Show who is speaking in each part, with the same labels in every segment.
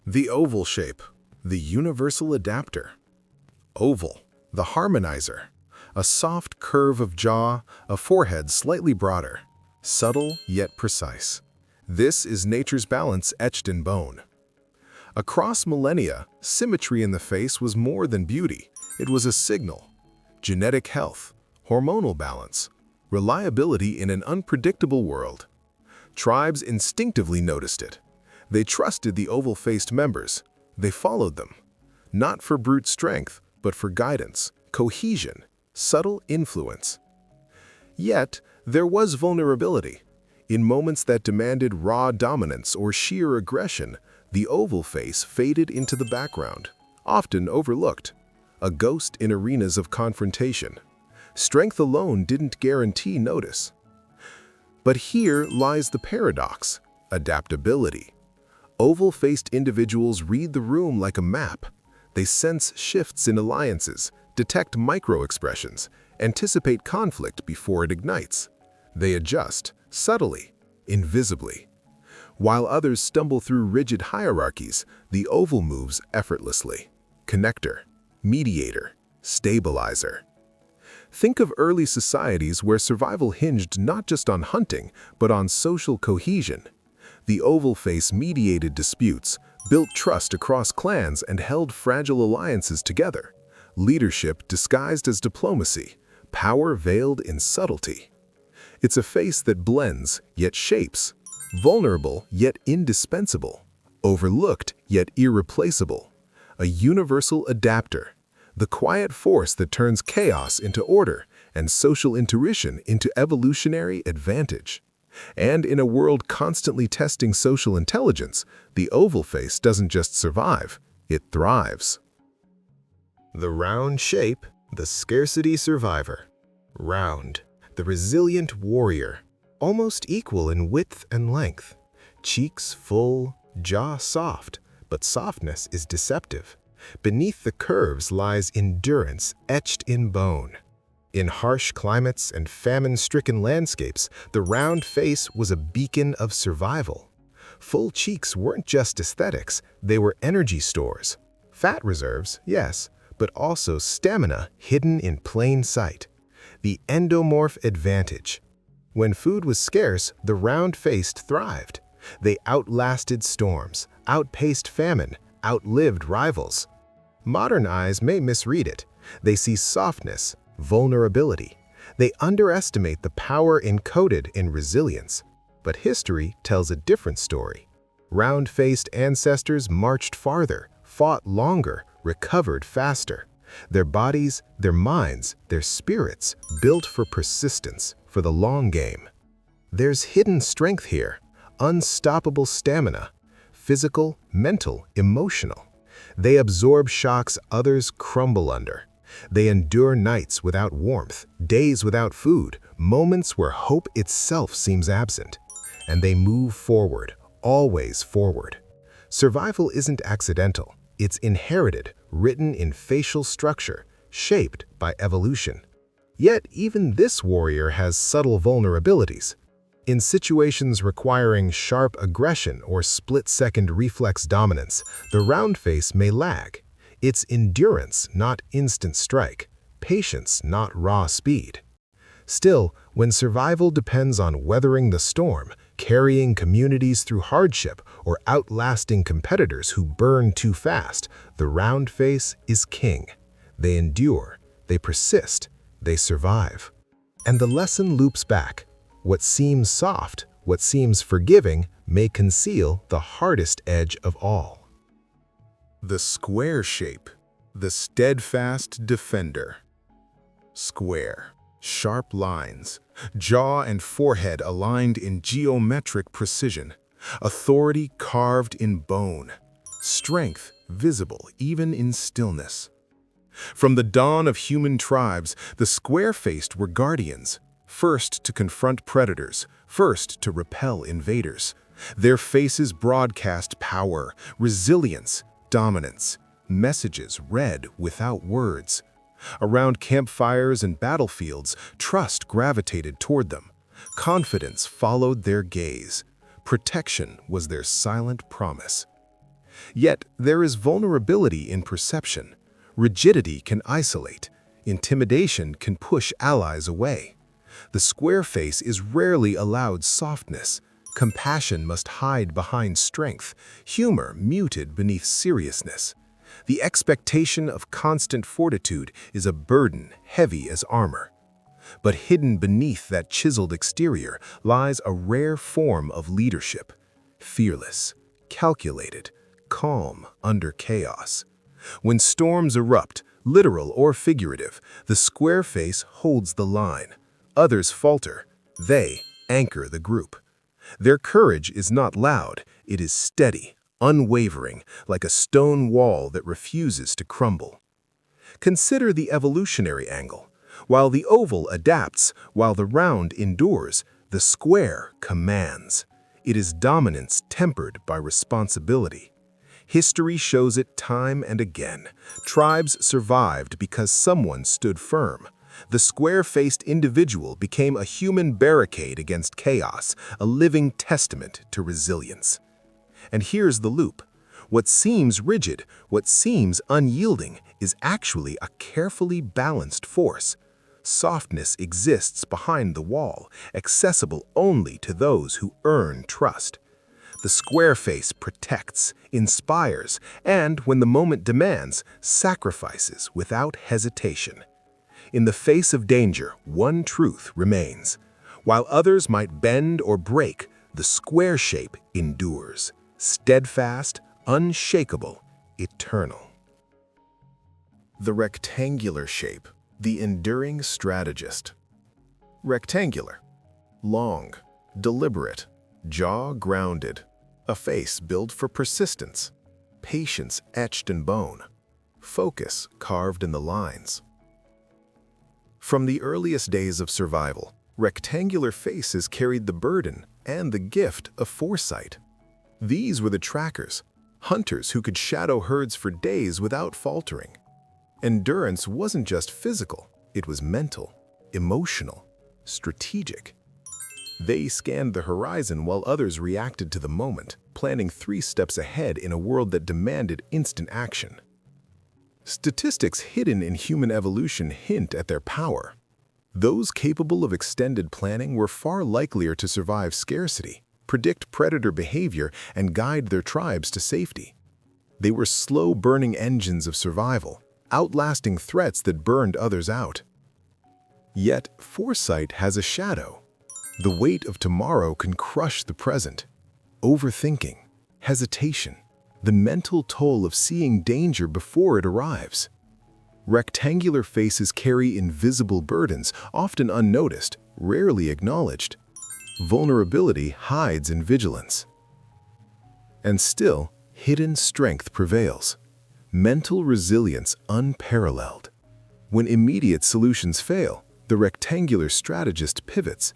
Speaker 1: The oval shape, the universal adapter. Oval, the harmonizer. A soft curve of jaw, a forehead slightly broader. Subtle yet precise. This is nature's balance etched in bone. Across millennia, symmetry in the face was more than beauty. It was a signal. Genetic health, hormonal balance, reliability in an unpredictable world. Tribes instinctively noticed it. They trusted the oval-faced members. They followed them. Not for brute strength, but for guidance, cohesion, subtle influence. Yet, there was vulnerability. In moments that demanded raw dominance or sheer aggression, the oval face faded into the background, often overlooked. A ghost in arenas of confrontation. Strength alone didn't guarantee notice. But here lies the paradox: adaptability. Oval-faced individuals read the room like a map. They sense shifts in alliances, detect micro-expressions, anticipate conflict before it ignites. They adjust, subtly, invisibly. While others stumble through rigid hierarchies, the oval moves effortlessly. Connector, mediator, stabilizer. Think of early societies where survival hinged not just on hunting, but on social cohesion. The oval face mediated disputes, built trust across clans, and held fragile alliances together. Leadership disguised as diplomacy, power veiled in subtlety. It's a face that blends, yet shapes, vulnerable, yet indispensable, overlooked, yet irreplaceable. A universal adapter, the quiet force that turns chaos into order and social intuition into evolutionary advantage. And in a world constantly testing social intelligence, the oval face doesn't just survive, it thrives. The round shape, the scarcity survivor. Round, the resilient warrior, almost equal in width and length. Cheeks full, jaw soft, but softness is deceptive. Beneath the curves lies endurance etched in bone. In harsh climates and famine-stricken landscapes, the round face was a beacon of survival. Full cheeks weren't just aesthetics, they were energy stores. Fat reserves, yes, but also stamina hidden in plain sight. The endomorph advantage. When food was scarce, the round-faced thrived. They outlasted storms, outpaced famine, outlived rivals. Modern eyes may misread it. They see softness, vulnerability. They underestimate the power encoded in resilience. But history tells a different story. Round-faced ancestors marched farther, fought longer, recovered faster. Their bodies, their minds, their spirits built for persistence, for the long game. There's hidden strength here, unstoppable stamina, physical, mental, emotional. They absorb shocks others crumble under. They endure nights without warmth, days without food, moments where hope itself seems absent. And they move forward, always forward. Survival isn't accidental. It's inherited, written in facial structure, shaped by evolution. Yet even this warrior has subtle vulnerabilities. In situations requiring sharp aggression or split-second reflex dominance, the round face may lag. It's endurance, not instant strike, patience, not raw speed. Still, when survival depends on weathering the storm, carrying communities through hardship, or outlasting competitors who burn too fast, the round face is king. They endure, they persist, they survive. And the lesson loops back. What seems soft, what seems forgiving, may conceal the hardest edge of all. The square shape, the steadfast defender. Square, sharp lines, jaw and forehead aligned in geometric precision, authority carved in bone, strength visible even in stillness. From the dawn of human tribes, the square-faced were guardians, first to confront predators, first to repel invaders. Their faces broadcast power, resilience, dominance, messages read without words. Around campfires and battlefields, trust gravitated toward them. Confidence followed their gaze. Protection was their silent promise. Yet there is vulnerability in perception. Rigidity can isolate. Intimidation can push allies away. The square face is rarely allowed softness. Compassion must hide behind strength, humor muted beneath seriousness. The expectation of constant fortitude is a burden heavy as armor. But hidden beneath that chiseled exterior lies a rare form of leadership. Fearless, calculated, calm under chaos. When storms erupt, literal or figurative, the square face holds the line. Others falter. They anchor the group. Their courage is not loud, it is steady, unwavering, like a stone wall that refuses to crumble. Consider the evolutionary angle. While the oval adapts, while the round endures, the square commands. It is dominance tempered by responsibility. History shows it time and again. Tribes survived because someone stood firm. The square-faced individual became a human barricade against chaos, a living testament to resilience. And here's the loop. What seems rigid, what seems unyielding, is actually a carefully balanced force. Softness exists behind the wall, accessible only to those who earn trust. The square face protects, inspires, and, when the moment demands, sacrifices without hesitation. In the face of danger, one truth remains. While others might bend or break, the square shape endures. Steadfast, unshakable, eternal. The rectangular shape, the enduring strategist. Rectangular. Long, deliberate, jaw grounded. A face built for persistence. Patience etched in bone. Focus carved in the lines. From the earliest days of survival, rectangular faces carried the burden and the gift of foresight. These were the trackers, hunters who could shadow herds for days without faltering. Endurance wasn't just physical, it was mental, emotional, strategic. They scanned the horizon while others reacted to the moment, planning 3 steps ahead in a world that demanded instant action. Statistics hidden in human evolution hint at their power. Those capable of extended planning were far likelier to survive scarcity, predict predator behavior, and guide their tribes to safety. They were slow-burning engines of survival, outlasting threats that burned others out. Yet, foresight has a shadow. The weight of tomorrow can crush the present. Overthinking, hesitation, the mental toll of seeing danger before it arrives. Rectangular faces carry invisible burdens, often unnoticed, rarely acknowledged. Vulnerability hides in vigilance. And still, hidden strength prevails. Mental resilience unparalleled. When immediate solutions fail, the rectangular strategist pivots.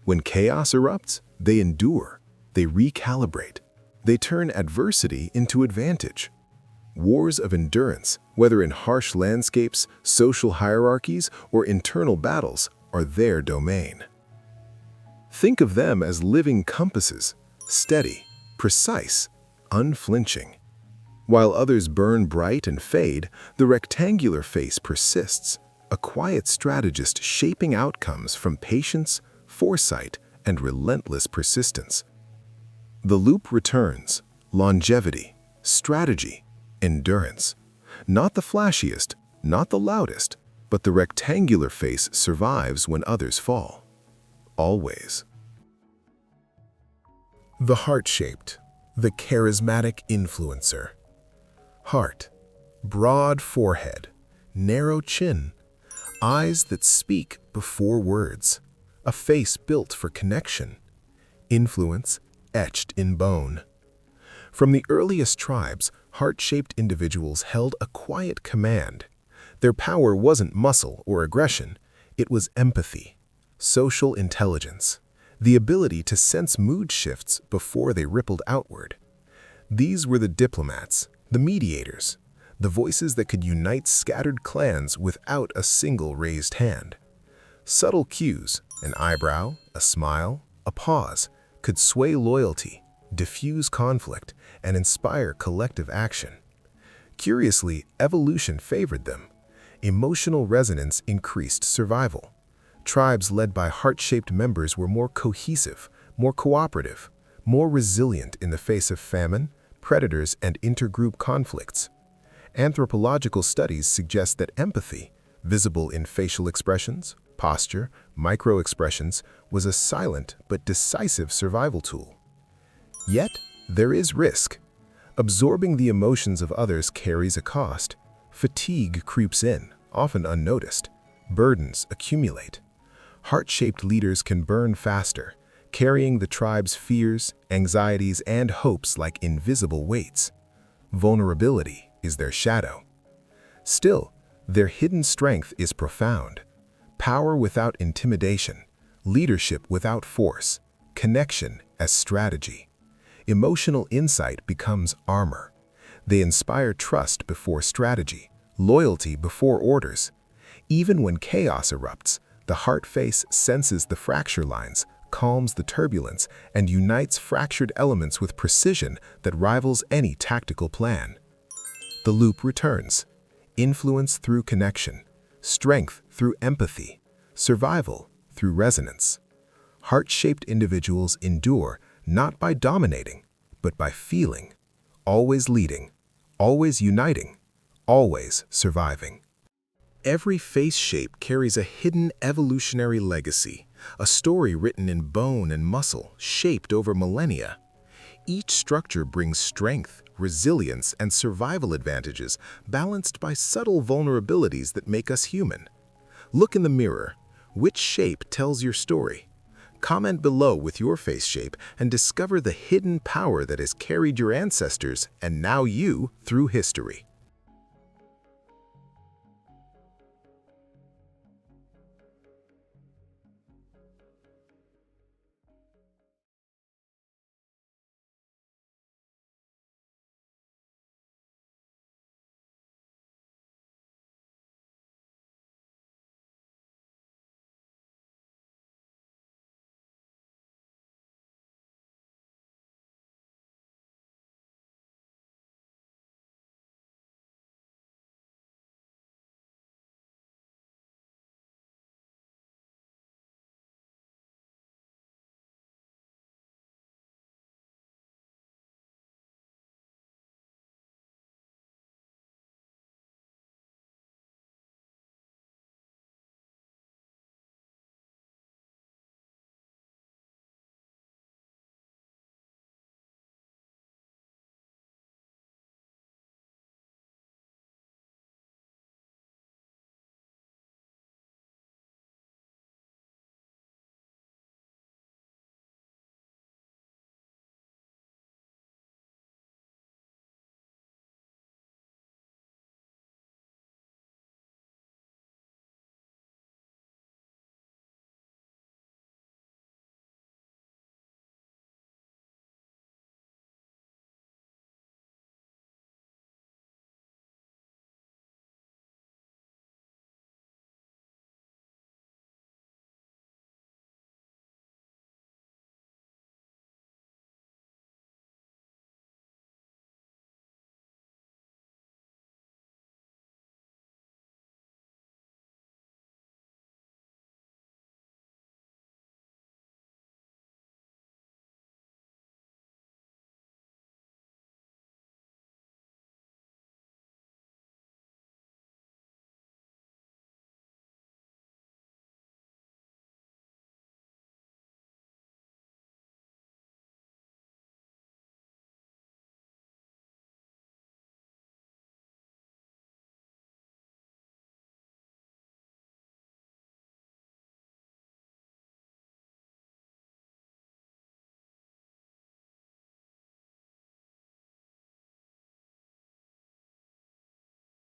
Speaker 1: When chaos erupts, they endure, they recalibrate, they turn adversity into advantage. Wars of endurance, whether in harsh landscapes, social hierarchies, or internal battles, are their domain. Think of them as living compasses, steady, precise, unflinching. While others burn bright and fade, the rectangular face persists, a quiet strategist shaping outcomes from patience, foresight, and relentless persistence. The loop returns: longevity, strategy, endurance. Not the flashiest, not the loudest, but the rectangular face survives when others fall. Always. The heart-shaped, the charismatic influencer. Heart, broad forehead, narrow chin, eyes that speak before words. A face built for connection, influence etched in bone. From the earliest tribes, heart-shaped individuals held a quiet command. Their power wasn't muscle or aggression, it was empathy, social intelligence, the ability to sense mood shifts before they rippled outward. These were the diplomats, the mediators, the voices that could unite scattered clans without a single raised hand. Subtle cues, an eyebrow, a smile, a pause, could sway loyalty, diffuse conflict, and inspire collective action. Curiously, evolution favored them. Emotional resonance increased survival. Tribes led by heart-shaped members were more cohesive, more cooperative, more resilient in the face of famine, predators, and intergroup conflicts. Anthropological studies suggest that empathy, visible in facial expressions, posture, micro-expressions, was a silent but decisive survival tool. Yet, there is risk. Absorbing the emotions of others carries a cost. Fatigue creeps in, often unnoticed. Burdens accumulate. Heart-shaped leaders can burn faster, carrying the tribe's fears, anxieties, and hopes like invisible weights. Vulnerability is their shadow. Still, their hidden strength is profound. Power without intimidation, leadership without force, connection as strategy. Emotional insight becomes armor. They inspire trust before strategy, loyalty before orders. Even when chaos erupts, the heart face senses the fracture lines, calms the turbulence, and unites fractured elements with precision that rivals any tactical plan. The loop returns. Influence through connection, strength through empathy, survival through resonance. Heart-shaped individuals endure not by dominating, but by feeling, always leading, always uniting, always surviving. Every face shape carries a hidden evolutionary legacy, a story written in bone and muscle, shaped over millennia. Each structure brings strength, resilience, and survival advantages, balanced by subtle vulnerabilities that make us human. Look in the mirror. Which shape tells your story? Comment below with your face shape and discover the hidden power that has carried your ancestors and now you through history.